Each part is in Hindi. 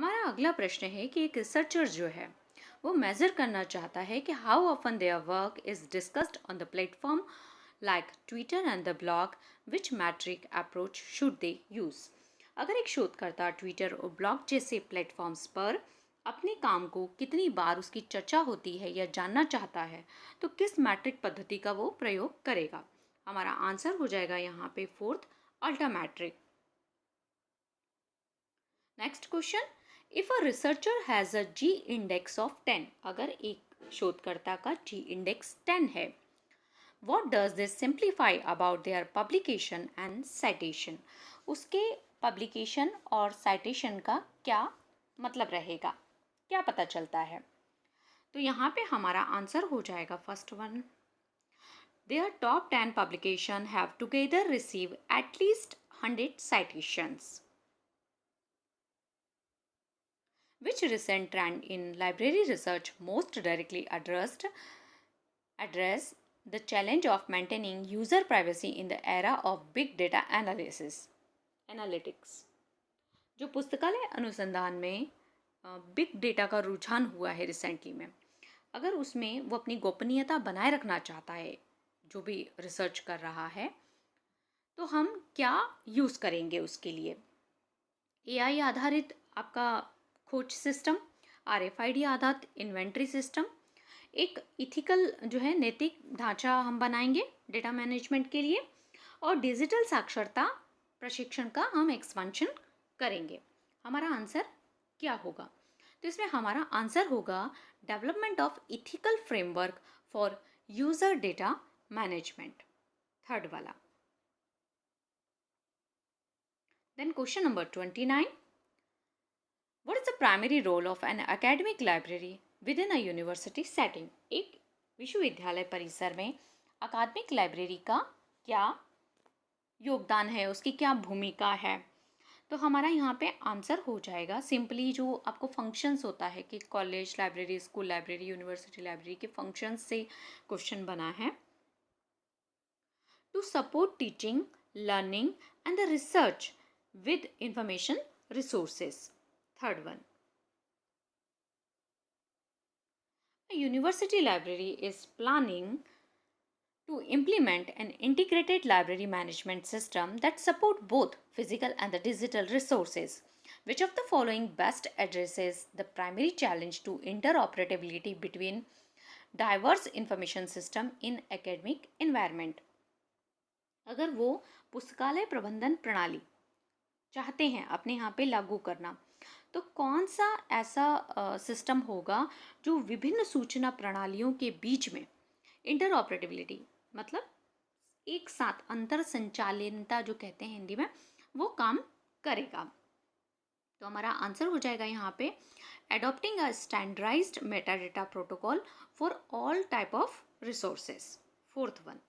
हमारा अगला प्रश्न है कि एक रिसर्चर जो है वो मेजर करना चाहता है कि how often their work is discussed on the platform like Twitter and the blog, which metric approach should they use. अगर एक शोधकर्ता ट्विटर और ब्लॉग जैसे प्लेटफॉर्म्स पर अपने काम को कितनी बार उसकी चर्चा होती है या जानना चाहता है तो किस मैट्रिक पद्धति का वो प्रयोग करेगा। हमारा आंसर हो जाएगा यहाँ पे fourth, altmetric. Next question, if a researcher has a G index of 10, अगर एक शोधकर्ता का जी इंडेक्स 10 है, what does this simplify about their publication and citation. उसके पब्लिकेशन और साइटेशन का क्या मतलब रहेगा, क्या पता चलता है। तो यहाँ पे हमारा आंसर हो जाएगा first one, there top 10 publication have together receive at least 100 citations. Which recent trend in library research most directly address the challenge of maintaining user privacy in the era of big data analytics? जो पुस्तकालय अनुसंधान में बिग डेटा का रुझान हुआ है रिसेंटली में, अगर उसमें वो अपनी गोपनीयता बनाए रखना चाहता है जो भी रिसर्च कर रहा है, तो हम क्या यूज़ करेंगे उसके लिए। एआई आधारित आपका खोज सिस्टम, आरएफआईडी आधारित इन्वेंट्री सिस्टम, एक इथिकल जो है नैतिक ढांचा हम बनाएंगे डेटा मैनेजमेंट के लिए, और डिजिटल साक्षरता प्रशिक्षण का हम एक्सपेंशन करेंगे। हमारा आंसर क्या होगा, तो इसमें हमारा आंसर होगा development of ethical framework for user data management, third वाला। Then question number 29, what is the primary role of an academic library within a university setting? एक विश्वविद्यालय परिसर में अकादमिक लाइब्रेरी का क्या योगदान है, उसकी क्या भूमिका है। तो हमारा यहाँ पे आंसर हो जाएगा सिंपली जो आपको फंक्शंस होता है कि college library, school library, university library के फंक्शंस से क्वेश्चन बना है। To support teaching, learning and the research with information resources, third one. A university library is planning to implement an integrated library management system that support both physical and the digital resources. Which of the following best addresses the primary challenge to interoperability between diverse information system in academic environment? अगर वो पुस्तकालय प्रबंधन प्रणाली चाहते हैं अपने यहाँ पे लागू करना, तो कौन सा ऐसा सिस्टम होगा जो विभिन्न सूचना प्रणालियों के बीच में इंटरऑपरेटिबिलिटी, मतलब एक साथ अंतर संचालनता जो कहते हैं हिंदी में, वो काम करेगा। तो हमारा आंसर हो जाएगा यहाँ पे adopting a standardised metadata protocol for all type of resources, fourth one.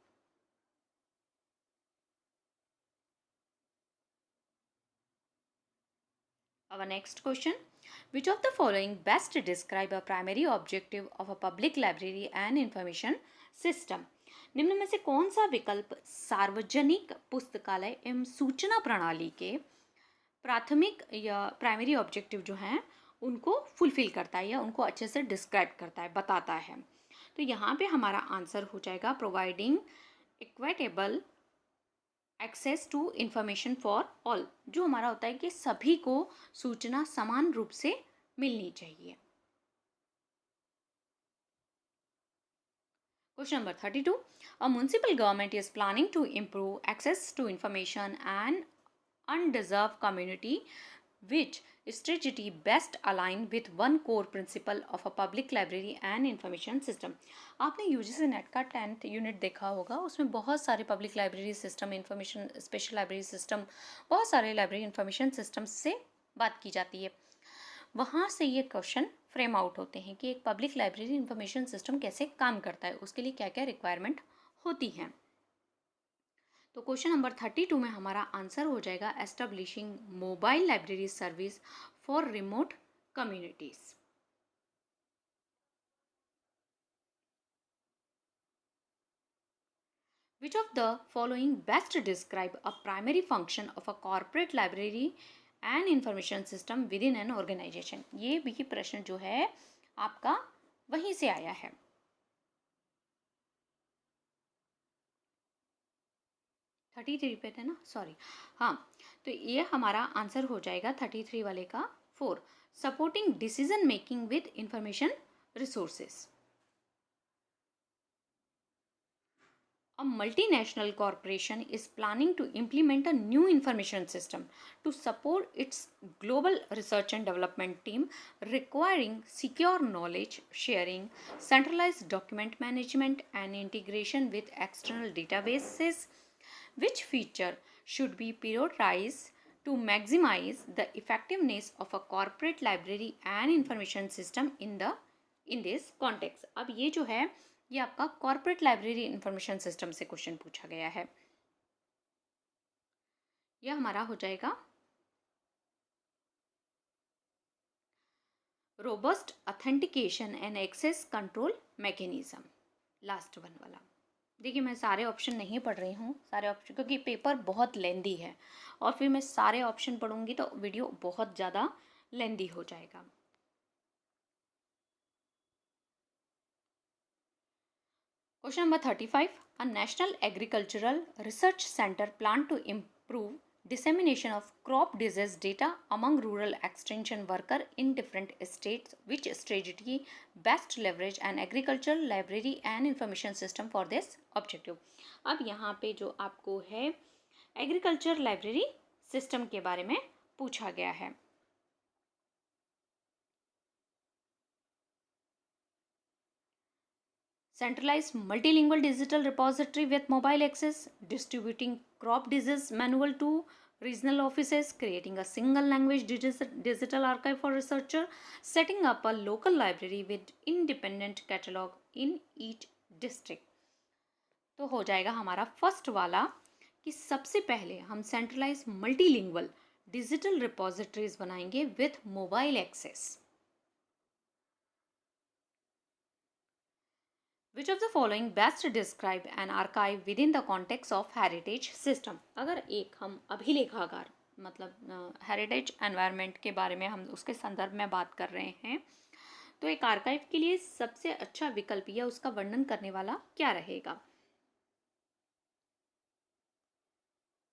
Our next question, which of the following best describe a primary objective of a public library and information system? निम्न में से कौन सा विकल्प सार्वजनिक पुस्तकालय एवं सूचना प्रणाली के प्राथमिक या प्राइमरी ऑब्जेक्टिव जो हैं उनको फुलफिल करता है या उनको अच्छे से डिस्क्राइब करता है, बताता है। तो यहाँ पे हमारा आंसर हो जाएगा providing equitable access to information for all, जो हमारा होता है कि सभी को सूचना समान रूप से मिलनी चाहिए। Question number 32, a municipal government is planning to improve access to information and undeserved community, which strategy best align with one core principle of a public library and information system? आपने यूजीसी नेट का 10th यूनिट देखा होगा, उसमें बहुत सारे public library system, information special library system, बहुत सारे लाइब्रेरी इंफॉर्मेशन सिस्टम से बात की जाती है। वहाँ से ये क्वेश्चन फ्रेम आउट होते हैं कि एक पब्लिक लाइब्रेरी इंफॉर्मेशन सिस्टम कैसे काम करता है, उसके लिए क्या क्या रिक्वायरमेंट होती हैं। तो क्वेश्चन नंबर 32 में हमारा आंसर हो जाएगा establishing mobile library service for remote communities. Which of the following best describe a primary function of a corporate library and information system within an organisation. ये भी प्रश्न जो है आपका वहीं से आया है। 33 पे थे ना, सॉरी। हाँ, तो ये हमारा आंसर हो जाएगा 33 वाले का 4, supporting decision making with information resources. A multinational corporation is planning to implement a new information system to support its global research and development team, requiring secure knowledge sharing, centralized document management, and integration with external databases, which feature should be prioritized to maximize the effectiveness of a corporate library and information system in this context। अब ये जो है ये आपका कॉर्पोरेट लाइब्रेरी इंफॉर्मेशन सिस्टम से क्वेश्चन पूछा गया है। यह हमारा हो जाएगा robust authentication and access control mechanism, last one वाला। देखिए मैं सारे ऑप्शन नहीं पढ़ रही हूँ, सारे ऑप्शन क्योंकि पेपर बहुत लेंदी है और फिर मैं सारे ऑप्शन पढ़ूंगी तो वीडियो बहुत ज़्यादा लेंदी हो जाएगा। Question number 35. A national agricultural research center planned to improve dissemination of crop disease data among rural extension workers in different states, which strategy best leverage an agricultural library and information system for this objective। अब यहाँ पे जो आपको है एग्रीकल्चर लाइब्रेरी सिस्टम के बारे में पूछा गया है। Centralized multilingual digital repository with mobile access, distributing crop disease manual to regional offices, creating a single language digital archive for researcher, setting up a local library with independent catalog in each district। तो हो जाएगा हमारा फर्स्ट वाला कि सबसे पहले हम सेंट्रलाइज मल्टीलिंगुअल डिजिटल रिपोजिटरीज बनाएंगे with mobile access. Which of the following best describe an archive within the context of heritage system? अगर एक हम अभिलेखागार मतलब हेरिटेज एनवायरनमेंट के बारे में हम उसके संदर्भ में बात कर रहे हैं तो एक आर्काइव के लिए सबसे अच्छा विकल्प या उसका वर्णन करने वाला क्या रहेगा?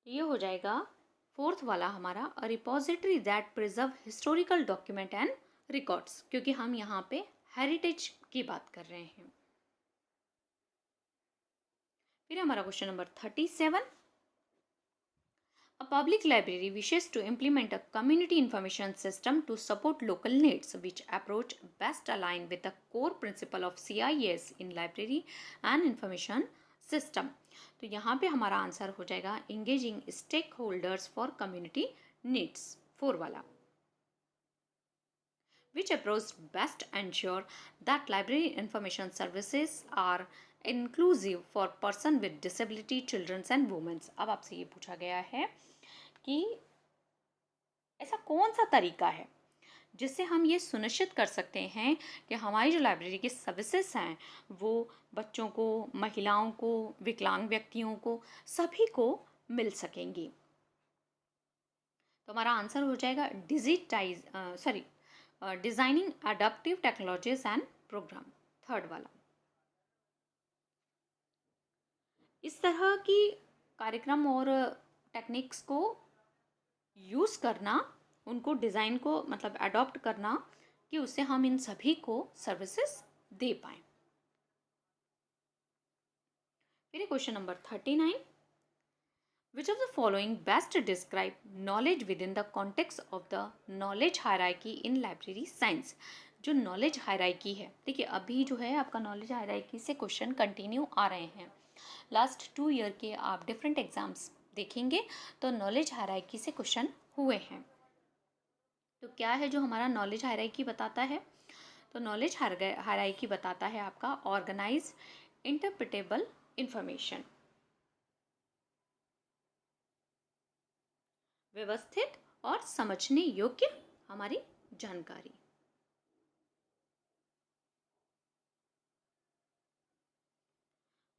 ये हो जाएगा फोर्थ वाला हमारा a repository that preserve historical document and records, क्योंकि हम यहाँ पे हेरिटेज की बात कर रहे हैं। फिर हमारा question number 37। A public library wishes to implement a community information system to support local needs, which approach best align with the core principle of CIS in library and information system। तो यहाँ पे हमारा आंसर हो जाएगा engaging stakeholders for community needs, 4 वाला। Which approach best ensure that library information services are inclusive for person with disability, children and women। अब आपसे ये पूछा गया है कि ऐसा कौन सा तरीका है जिससे हम ये सुनिश्चित कर सकते हैं कि हमारी जो लाइब्रेरी की सर्विसेज हैं वो बच्चों को, महिलाओं को, विकलांग व्यक्तियों को, सभी को मिल सकेंगी। तो हमारा आंसर हो जाएगा designing adaptive technologies and program, 3rd वाला। इस तरह की कार्यक्रम और टेक्निक्स को यूज़ करना, उनको डिज़ाइन को मतलब अडॉप्ट करना कि उससे हम इन सभी को सर्विसेज दे पाएँ। फिर question number 39। Which of the following best describe knowledge within the context of the knowledge hierarchy in library science? जो नॉलेज हायरार्की है, देखिए अभी जो है आपका नॉलेज हायरार्की से क्वेश्चन कंटिन्यू आ रहे हैं। लास्ट 2 ईयर के आप डिफरेंट एग्जाम्स देखेंगे तो नॉलेज हायरार्की से क्वेश्चन हुए हैं। तो क्या है जो हमारा नॉलेज हायरार्की बताता है? तो नॉलेज हायरार्की बताता है आपका ऑर्गेनाइज इंटरप्रिटेबल इंफॉर्मेशन, व्यवस्थित और समझने योग्य हमारी जानकारी।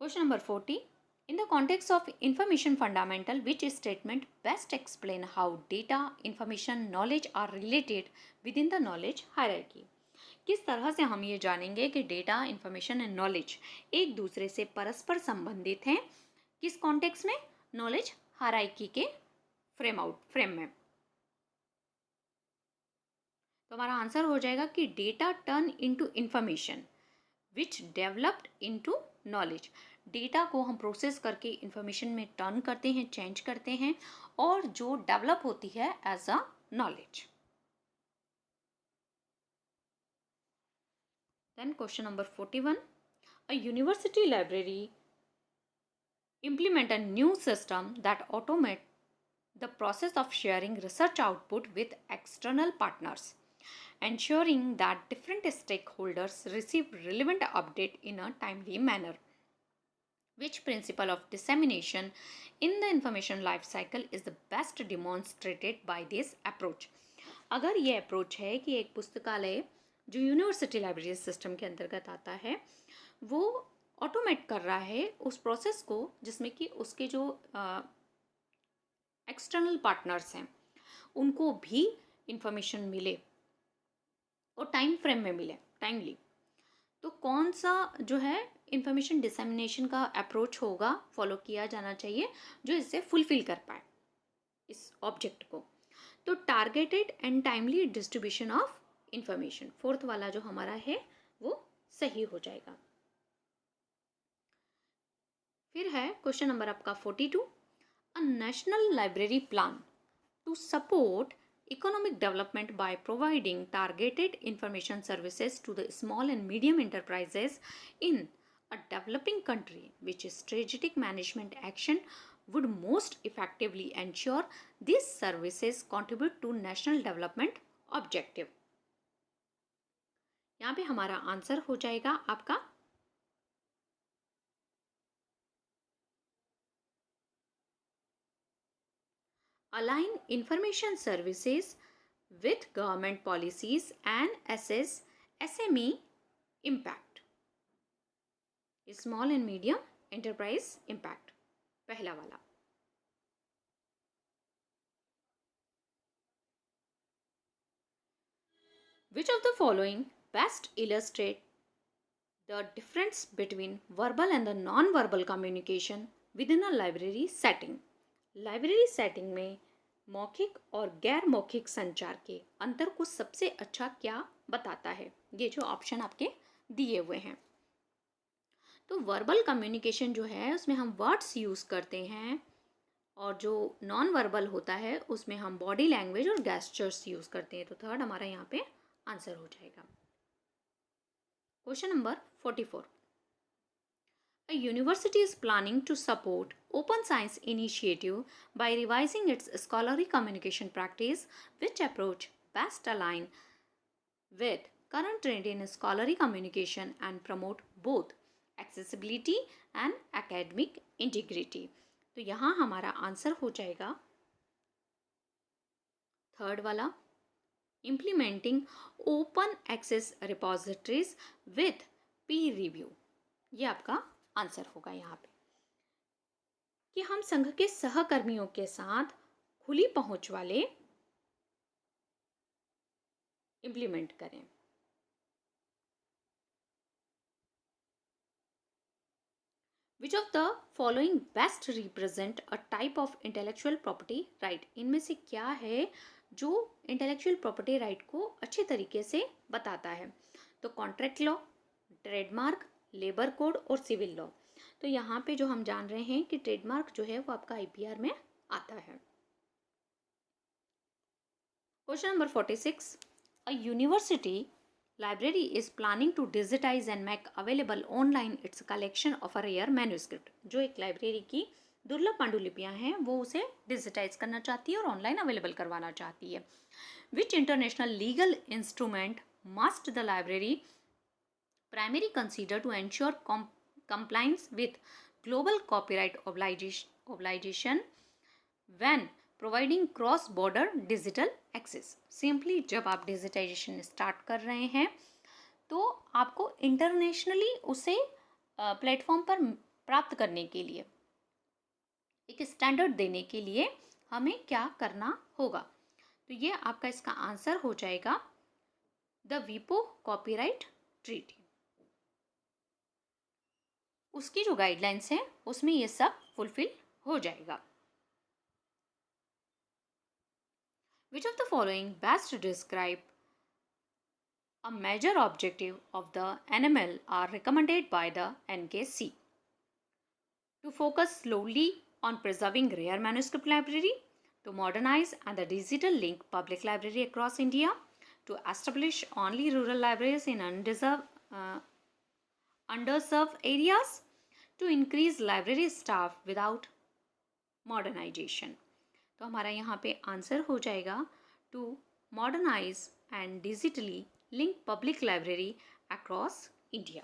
Question number 40। In the context of information fundamental, which statement best explain how data, information, knowledge are related within the knowledge hierarchy? किस तरह से हम ये जानेंगे कि डेटा, इंफॉर्मेशन एंड नॉलेज एक दूसरे से परस्पर संबंधित हैं? किस कॉन्टेक्स्ट में? नॉलेज हायरार्की के फ्रेम में। तो हमारा आंसर हो जाएगा कि data turn into information which developed into knowledge. Data को हम प्रोसेस करके इंफॉर्मेशन में टर्न करते हैं, चेंज करते हैं, और जो डेवलप होती है as a knowledge. Then question number 41. A university library implement a new system that automate the process of sharing research output with external partners, ensuring that different stakeholders receive relevant update in a timely manner. Which principle of dissemination in the information life cycle is the best demonstrated by this approach? अगर ये अप्रोच है कि एक पुस्तकालय जो यूनिवर्सिटी लाइब्रेरी सिस्टम के अंतर्गत आता है वो ऑटोमेट कर रहा है उस प्रोसेस को जिसमें कि उसके जो एक्सटर्नल पार्टनर्स हैं उनको भी इंफॉर्मेशन मिले और टाइम फ्रेम में मिले टाइमली, तो कौन सा जो है इंफॉर्मेशन डिसेमिनेशन का अप्रोच होगा, फॉलो किया जाना चाहिए जो इससे फुलफिल कर पाए इस ऑब्जेक्ट को? तो targeted and timely distribution of information, fourth वाला जो हमारा है वो सही हो जाएगा। फिर है क्वेश्चन नंबर आपका 42. A national library plan to support economic development by providing targeted information services to the small and medium enterprises in a developing country, which strategic management action would most effectively ensure these services contribute to national development objective? यहाँ पे हमारा आंसर हो जाएगा आपका align information services with government policies and assess SME impact, small and medium enterprise impact, पहला वाला। Which of the following best illustrate the difference between verbal and the non-verbal communication within a library setting? Library setting में मौखिक और गैर मौखिक संचार के अंतर को सबसे अच्छा क्या बताता है? ये जो ऑप्शन आपके दिए हुए हैं। तो वर्बल कम्युनिकेशन जो है उसमें हम वर्ड्स यूज़ करते हैं और जो नॉन वर्बल होता है उसमें हम बॉडी लैंग्वेज और गेस्चर्स यूज़ करते हैं। तो थर्ड हमारा यहाँ पे आंसर हो जाएगा। Question number 44. A university is planning to support open science initiative by revising its scholarly communication practice, which approach best align with current trend in scholarly communication and promote both accessibility and academic integrity? तो यहाँ हमारा आंसर हो जाएगा थर्ड वाला, implementing open access repositories with peer review। ये आपका आंसर होगा यहाँ पे कि हम संघ के सहकर्मियों के साथ खुली पहुंच वाले इंप्लीमेंट करें। Which of the following best represent a type of intellectual property right? इनमें से क्या है जो इंटेलेक्चुअल प्रॉपर्टी राइट को अच्छे तरीके से बताता है? तो contract law, trademark, labour code और सिविल लॉ। तो यहाँ पे जो हम जान रहे हैं कि ट्रेडमार्क जो है वो आपका आईपीआर में आता है। Question number 46. A university library is planning to digitize and make available online its collection of a rare manuscript। जो एक लाइब्रेरी की दुर्लभ पांडुलिपियां हैं वो उसे डिजिटाइज करना चाहती है और ऑनलाइन अवेलेबल करवाना चाहती है। Which international legal instrument must the library primary consider to ensure compliance with global copyright obligation when providing cross border digital access? Simply जब आप डिजिटाइजेशन स्टार्ट कर रहे हैं तो आपको इंटरनेशनली उसे प्लेटफॉर्म पर प्राप्त करने के लिए एक स्टैंडर्ड देने के लिए हमें क्या करना होगा। तो ये आपका इसका आंसर हो जाएगा द वीपो कॉपीराइट ट्रीटी। उसकी जो गाइडलाइंस है उसमें ये सब फुलफिल हो जाएगा। Which of the following best describe a major objective of the NML are recommended by the NKC to focus slowly on preserving rare manuscript library, to modernize and the digital link public library across India, to establish only rural libraries in underserved areas, to increase library staff without modernization। तो हमारा यहाँ पे आंसर हो जाएगा to modernise and digitally link public library across India.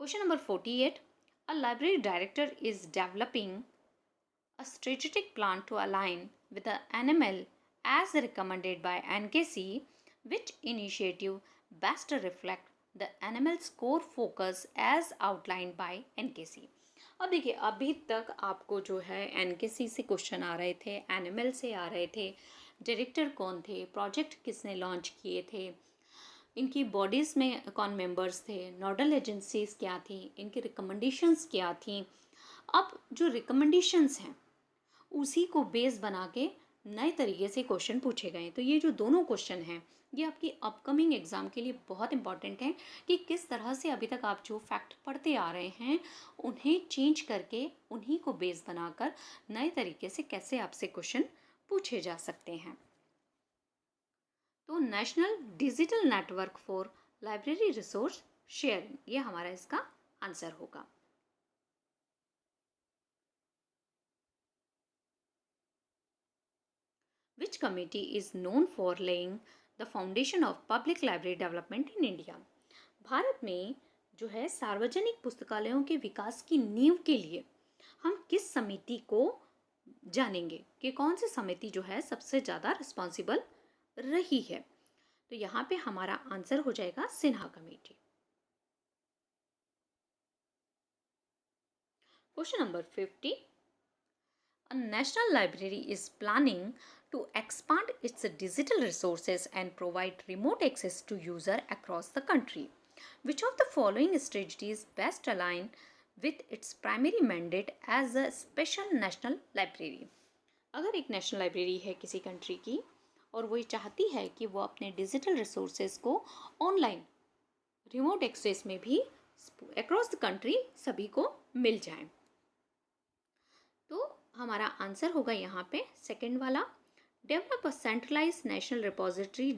Question number 48. A library director is developing a strategic plan to align with the NML as recommended by NKC. Which initiative best reflect the NML's core focus as outlined by NKC? अब देखिए, अभी तक आपको जो है NKC से क्वेश्चन आ रहे थे, NML से आ रहे थे, डायरेक्टर कौन थे, प्रोजेक्ट किसने लॉन्च किए थे, इनकी बॉडीज़ में कौन मेंबर्स थे, नोडल एजेंसीज क्या थी, इनकी रिकमेंडेशंस क्या थी। अब जो रिकमेंडेशंस हैं उसी को बेस बना के नए तरीके से क्वेश्चन पूछे गए। तो ये जो दोनों क्वेश्चन हैं ये आपकी अपकमिंग एग्ज़ाम के लिए बहुत इंपॉर्टेंट हैं कि किस तरह से अभी तक आप जो फैक्ट पढ़ते आ रहे हैं उन्हें चेंज करके उन्हीं को बेस बनाकर नए तरीके से कैसे आपसे क्वेश्चन पूछे जा सकते हैं। तो national digital network for library resource sharing, ये हमारा इसका आंसर होगा। Which committee is known for laying the foundation of public library development in India? Bharat में जो है सार्वजनिक पुस्तकालयों के विकास की नींव के लिए हम किस समिति को जानेंगे कि कौन सी समिति जो है सबसे ज़्यादा रिस्पॉन्सिबल रही है। तो यहाँ पे हमारा आंसर हो जाएगा Sinha committee. Question number 50. A national library is planning to expand its digital resources and provide remote access to users across the country. Which of the following strategies best align with its primary mandate as a special national library? अगर एक नेशनल लाइब्रेरी है किसी कंट्री की और वो चाहती है कि वो अपने डिजिटल रिसोर्सेज को ऑनलाइन रिमोट एक्सेस में भी अक्रॉस द कंट्री सभी को मिल जाए, तो हमारा आंसर होगा यहाँ पे सेकंड वाला, develop a centralise national repository